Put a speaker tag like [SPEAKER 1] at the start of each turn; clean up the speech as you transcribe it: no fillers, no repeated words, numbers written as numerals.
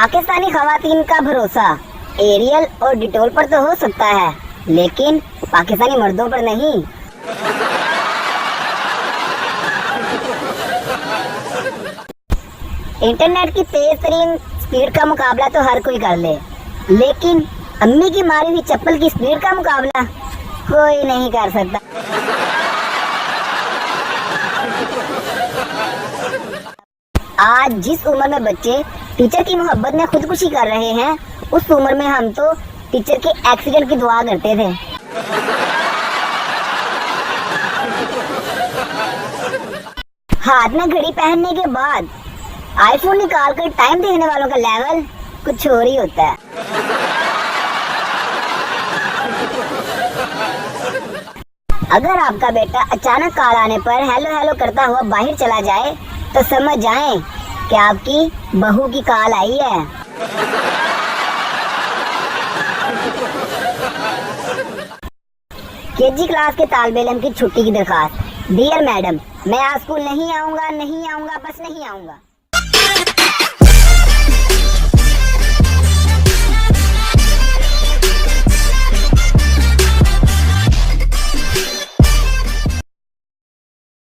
[SPEAKER 1] पाकिस्तानी खवातीन का भरोसा एरियल और डिटोल पर तो हो सकता है, लेकिन पाकिस्तानी मर्दों पर नहीं। इंटरनेट की तेज तरीन स्पीड का मुकाबला तो हर कोई कर ले, लेकिन अम्मी की मारी हुई चप्पल की स्पीड का मुकाबला कोई नहीं कर सकता। आज जिस उम्र में बच्चे टीचर की मोहब्बत में खुदकुशी कर रहे हैं, उस उम्र में हम तो टीचर के एक्सीडेंट की दुआ करते थे। हाथ में घड़ी पहनने के बाद आईफोन निकाल कर टाइम देखने वालों का लेवल कुछ और ही होता है। अगर आपका बेटा अचानक कॉल आने पर हेलो हेलो करता हुआ बाहर चला जाए तो समझ जाएं कि आपकी बहू की कॉल आई है। केजी क्लास के तालिबे इल्म की छुट्टी की दरखास्त। डियर मैडम, मैं आज स्कूल नहीं आऊंगा, बस नहीं आऊंगा।